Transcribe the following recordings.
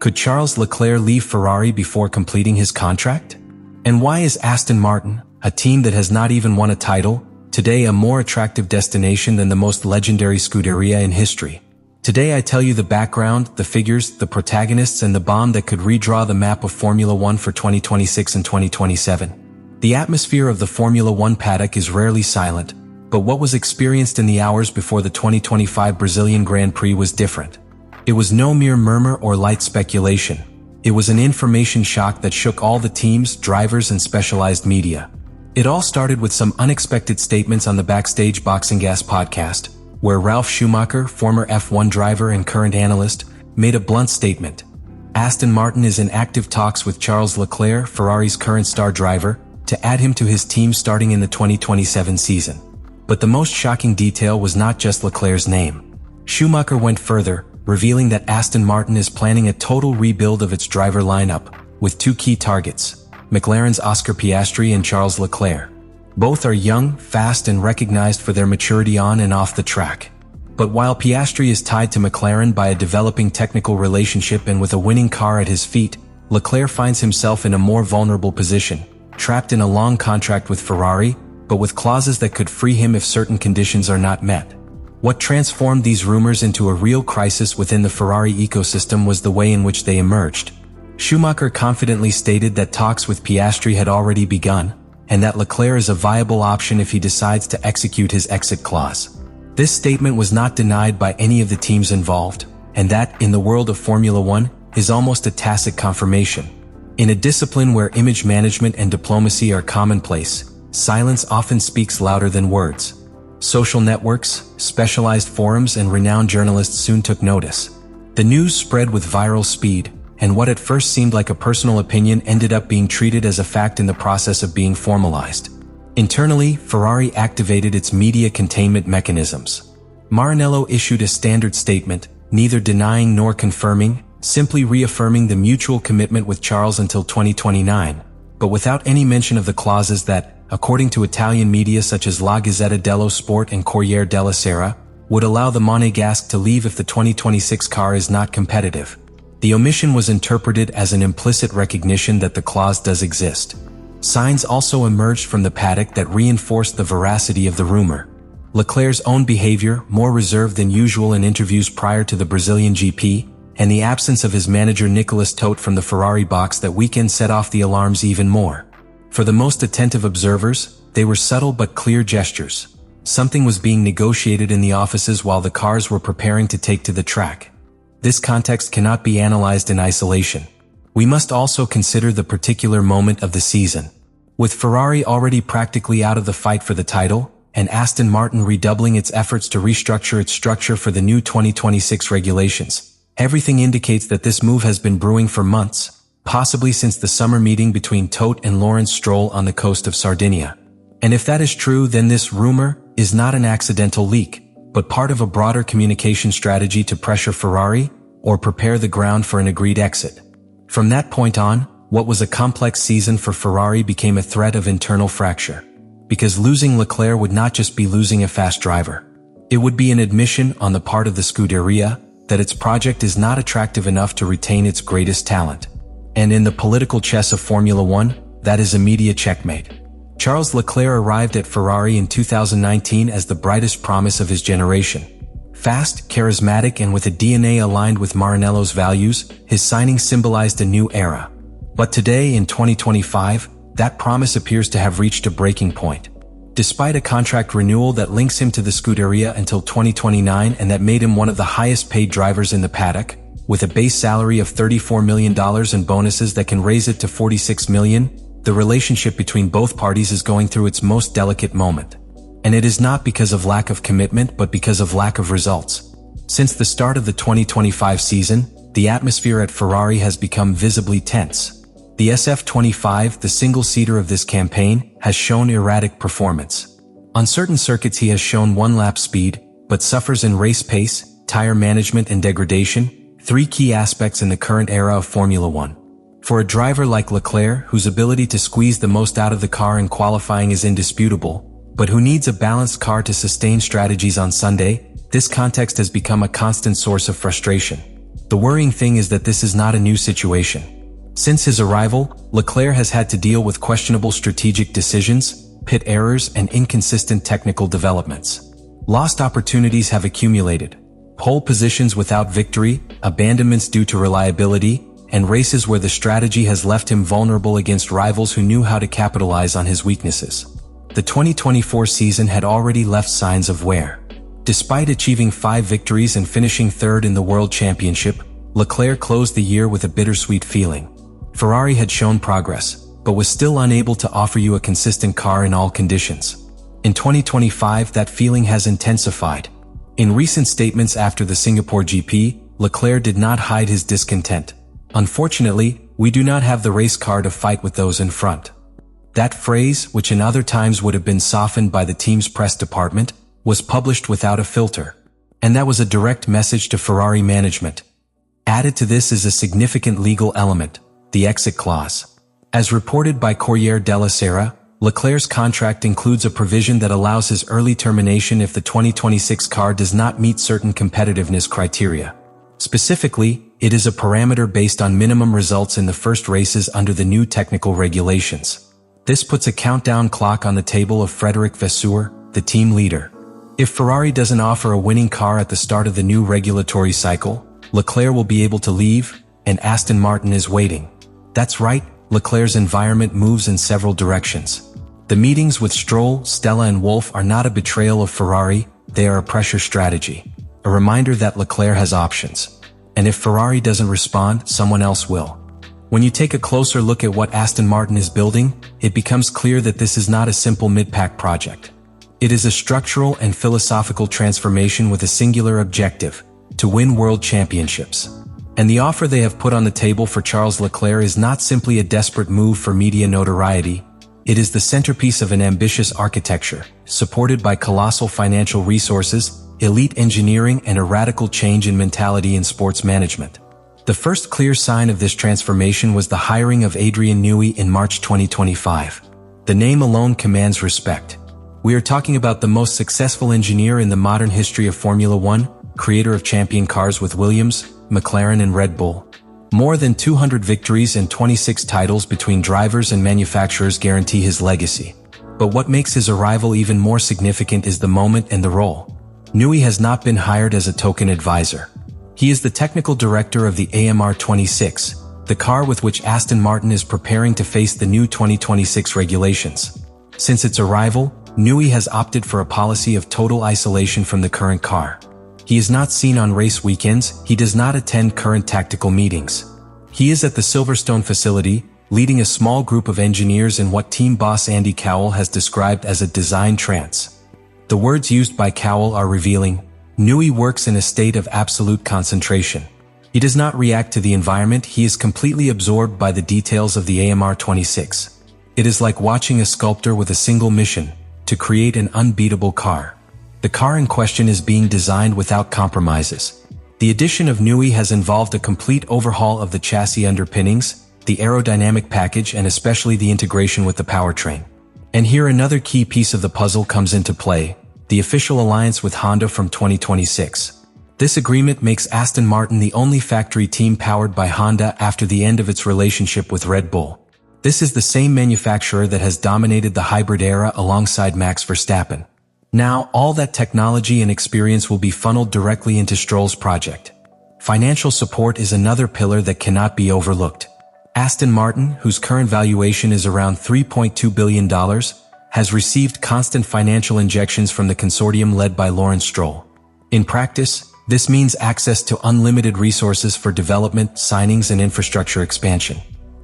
Could Charles Leclerc leave Ferrari before completing his contract? And why is Aston Martin, a team that has not even won a title, today a more attractive destination than the most legendary Scuderia in history? Today I tell you the background, the figures, the protagonists, and the bomb that could redraw the map of Formula One for 2026 and 2027. The atmosphere of the Formula One paddock is rarely silent, but what was experienced in the hours before the 2025 Brazilian Grand Prix was different. It was no mere murmur or light speculation. It was an information shock that shook all the teams, drivers, and specialized media. It all started with some unexpected statements on the Backstage Boxing Gas podcast, where Ralf Schumacher, former F1 driver and current analyst, made a blunt statement. Aston Martin is in active talks with Charles Leclerc, Ferrari's current star driver, to add him to his team starting in the 2027 season. But the most shocking detail was not just Leclerc's name. Schumacher went further, revealing that Aston Martin is planning a total rebuild of its driver lineup, with two key targets, McLaren's Oscar Piastri and Charles Leclerc. Both are young, fast, and recognized for their maturity on and off the track. But while Piastri is tied to McLaren by a developing technical relationship and with a winning car at his feet, Leclerc finds himself in a more vulnerable position, trapped in a long contract with Ferrari, but with clauses that could free him if certain conditions are not met. What transformed these rumors into a real crisis within the Ferrari ecosystem was the way in which they emerged. Schumacher confidently stated that talks with Piastri had already begun, and that Leclerc is a viable option if he decides to execute his exit clause. This statement was not denied by any of the teams involved, and that, in the world of Formula One, is almost a tacit confirmation. In a discipline where image management and diplomacy are commonplace, silence often speaks louder than words. Social networks, specialized forums, and renowned journalists soon took notice. The news spread with viral speed, and what at first seemed like a personal opinion ended up being treated as a fact in the process of being formalized. Internally, Ferrari activated its media containment mechanisms. Maranello issued a standard statement, neither denying nor confirming, simply reaffirming the mutual commitment with Charles until 2029, but without any mention of the clauses that, according to Italian media such as La Gazzetta dello Sport and Corriere della Sera, would allow the Monegasque to leave if the 2026 car is not competitive. The omission was interpreted as an implicit recognition that the clause does exist. Signs also emerged from the paddock that reinforced the veracity of the rumor. Leclerc's own behavior, more reserved than usual in interviews prior to the Brazilian GP, and the absence of his manager Nicolas Todt from the Ferrari box that weekend set off the alarms even more. For the most attentive observers, they were subtle but clear gestures. Something was being negotiated in the offices while the cars were preparing to take to the track. This context cannot be analyzed in isolation. We must also consider the particular moment of the season. With Ferrari already practically out of the fight for the title, and Aston Martin redoubling its efforts to restructure its structure for the new 2026 regulations, everything indicates that this move has been brewing for months, possibly since the summer meeting between Todt and Lawrence Stroll on the coast of Sardinia. And if that is true, then this rumor is not an accidental leak, but part of a broader communication strategy to pressure Ferrari or prepare the ground for an agreed exit. From that point on, what was a complex season for Ferrari became a threat of internal fracture. Because losing Leclerc would not just be losing a fast driver. It would be an admission on the part of the Scuderia that its project is not attractive enough to retain its greatest talent. And in the political chess of Formula One, that is immediate checkmate. Charles Leclerc arrived at Ferrari in 2019 as the brightest promise of his generation. Fast, charismatic, and with a DNA aligned with Maranello's values, his signing symbolized a new era. But today, in 2025, that promise appears to have reached a breaking point. Despite a contract renewal that links him to the Scuderia until 2029 and that made him one of the highest paid drivers in the paddock, with a base salary of $34 million and bonuses that can raise it to $46 million, the relationship between both parties is going through its most delicate moment. And it is not because of lack of commitment but because of lack of results. Since the start of the 2025 season, the atmosphere at Ferrari has become visibly tense. The SF25, the single-seater of this campaign, has shown erratic performance. On certain circuits he has shown one-lap speed, but suffers in race pace, tire management and degradation, three key aspects in the current era of Formula One. For a driver like Leclerc, whose ability to squeeze the most out of the car in qualifying is indisputable, but who needs a balanced car to sustain strategies on Sunday, this context has become a constant source of frustration. The worrying thing is that this is not a new situation. Since his arrival, Leclerc has had to deal with questionable strategic decisions, pit errors, and inconsistent technical developments. Lost opportunities have accumulated. Pole positions without victory, abandonments due to reliability, and races where the strategy has left him vulnerable against rivals who knew how to capitalize on his weaknesses. The 2024 season had already left signs of wear. Despite achieving 5 victories and finishing third in the World Championship, Leclerc closed the year with a bittersweet feeling. Ferrari had shown progress, but was still unable to offer you a consistent car in all conditions. In 2025, that feeling has intensified. In recent statements after the Singapore GP, Leclerc did not hide his discontent. Unfortunately, we do not have the race car to fight with those in front. That phrase, which in other times would have been softened by the team's press department, was published without a filter. And that was a direct message to Ferrari management. Added to this is a significant legal element, the exit clause. As reported by Corriere della Sera, Leclerc's contract includes a provision that allows his early termination if the 2026 car does not meet certain competitiveness criteria. Specifically, it is a parameter based on minimum results in the first races under the new technical regulations. This puts a countdown clock on the table of Frédéric Vasseur, the team leader. If Ferrari doesn't offer a winning car at the start of the new regulatory cycle, Leclerc will be able to leave, and Aston Martin is waiting. That's right, Leclerc's environment moves in several directions. The meetings with Stroll, Stella and Wolff are not a betrayal of Ferrari, they are a pressure strategy. A reminder that Leclerc has options. And if Ferrari doesn't respond, someone else will. When you take a closer look at what Aston Martin is building, it becomes clear that this is not a simple mid-pack project. It is a structural and philosophical transformation with a singular objective: to win world championships. And the offer they have put on the table for Charles Leclerc is not simply a desperate move for media notoriety. It is the centerpiece of an ambitious architecture, supported by colossal financial resources, elite engineering, and a radical change in mentality in sports management. The first clear sign of this transformation was the hiring of Adrian Newey in March 2025. The name alone commands respect. We are talking about the most successful engineer in the modern history of Formula One, creator of champion cars with Williams, McLaren and Red Bull. More than 200 victories and 26 titles between drivers and manufacturers guarantee his legacy. But what makes his arrival even more significant is the moment and the role. Newey has not been hired as a token advisor. He is the technical director of the AMR 26, the car with which Aston Martin is preparing to face the new 2026 regulations. Since its arrival, Newey has opted for a policy of total isolation from the current car. He is not seen on race weekends, he does not attend current tactical meetings. He is at the Silverstone facility, leading a small group of engineers in what team boss Andy Cowell has described as a design trance. The words used by Cowell are revealing. Newey works in a state of absolute concentration. He does not react to the environment, he is completely absorbed by the details of the AMR 26. It is like watching a sculptor with a single mission, to create an unbeatable car. The car in question is being designed without compromises. The addition of Newey has involved a complete overhaul of the chassis underpinnings, the aerodynamic package, and especially the integration with the powertrain. And here another key piece of the puzzle comes into play: the official alliance with Honda from 2026. This agreement makes Aston Martin the only factory team powered by Honda after the end of its relationship with Red Bull. This is the same manufacturer that has dominated the hybrid era alongside Max Verstappen. Now, all that technology and experience will be funneled directly into Stroll's project. Financial support is another pillar that cannot be overlooked. Aston Martin, whose current valuation is around $3.2 billion, has received constant financial injections from the consortium led by Lawrence Stroll. In practice, this means access to unlimited resources for development, signings, and infrastructure expansion.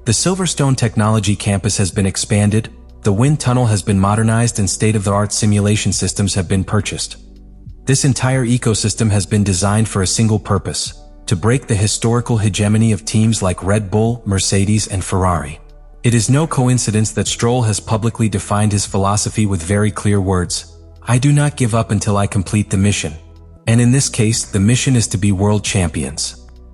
The Silverstone Technology Campus has been expanded, the wind tunnel has been modernized, and state-of-the-art simulation systems have been purchased. This entire ecosystem has been designed for a single purpose: to break the historical hegemony of teams like Red Bull, Mercedes, and Ferrari. It is no coincidence that Stroll has publicly defined his philosophy with very clear words: "I do not give up until I complete the mission." And in this case, the mission is to be world champions.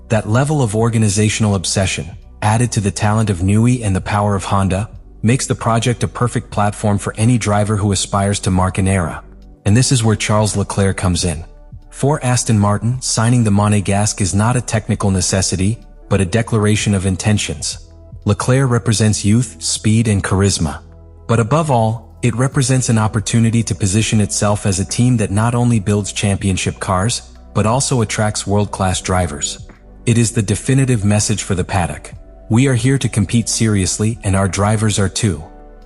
That level of organizational obsession, added to the talent of Newey and the power of Honda, makes the project a perfect platform for any driver who aspires to mark an era. And this is where Charles Leclerc comes in. For Aston Martin, signing the Monegasque is not a technical necessity, but a declaration of intentions. Leclerc represents youth, speed, and charisma. But above all, it represents an opportunity to position itself as a team that not only builds championship cars, but also attracts world-class drivers. It is the definitive message for the paddock. We are here to compete seriously, and our drivers are too.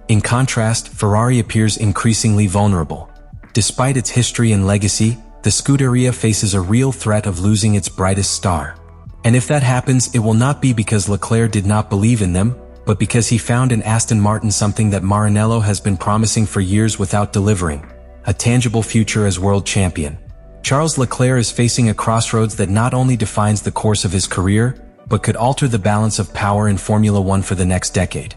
In contrast, Ferrari appears increasingly vulnerable. Despite its history and legacy, the Scuderia faces a real threat of losing its brightest star. And if that happens, it will not be because Leclerc did not believe in them, but because he found in Aston Martin something that Maranello has been promising for years without delivering: a tangible future as world champion. Charles Leclerc is facing a crossroads that not only defines the course of his career, but could alter the balance of power in Formula One for the next decade.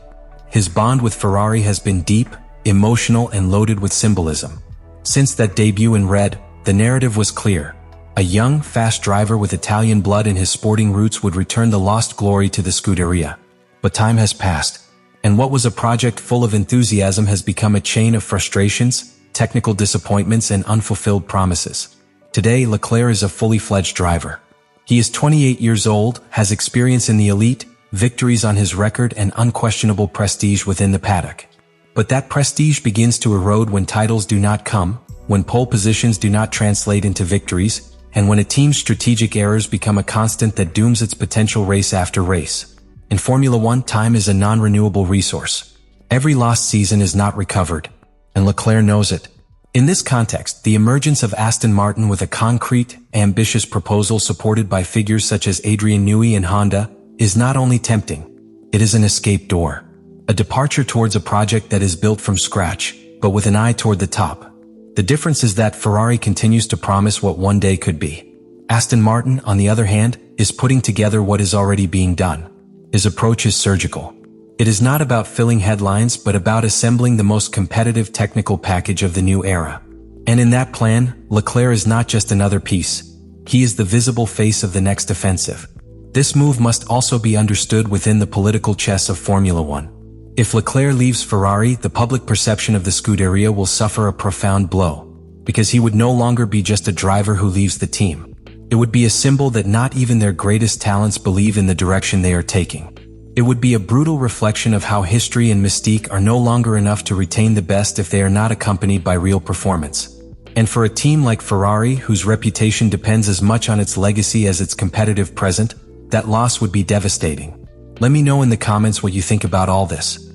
His bond with Ferrari has been deep, emotional, and loaded with symbolism. Since that debut in red, the narrative was clear. A young, fast driver with Italian blood in his sporting roots would return the lost glory to the Scuderia. But time has passed, and what was a project full of enthusiasm has become a chain of frustrations, technical disappointments, and unfulfilled promises. Today, Leclerc is a fully fledged driver. He is 28 years old, has experience in the elite, victories on his record, and unquestionable prestige within the paddock. But that prestige begins to erode when titles do not come, when pole positions do not translate into victories, and when a team's strategic errors become a constant that dooms its potential race after race. In Formula One, time is a non-renewable resource. Every lost season is not recovered, and Leclerc knows it. In this context, the emergence of Aston Martin with a concrete, ambitious proposal supported by figures such as Adrian Newey and Honda is not only tempting, it is an escape door. A departure towards a project that is built from scratch, but with an eye toward the top. The difference is that Ferrari continues to promise what one day could be. Aston Martin, on the other hand, is putting together what is already being done. His approach is surgical. It is not about filling headlines, but about assembling the most competitive technical package of the new era. And in that plan, Leclerc is not just another piece. He is the visible face of the next offensive. This move must also be understood within the political chess of Formula One. If Leclerc leaves Ferrari, the public perception of the Scuderia will suffer a profound blow, because he would no longer be just a driver who leaves the team. It would be a symbol that not even their greatest talents believe in the direction they are taking. It would be a brutal reflection of how history and mystique are no longer enough to retain the best if they are not accompanied by real performance. And for a team like Ferrari, whose reputation depends as much on its legacy as its competitive present, that loss would be devastating. Let me know in the comments what you think about all this.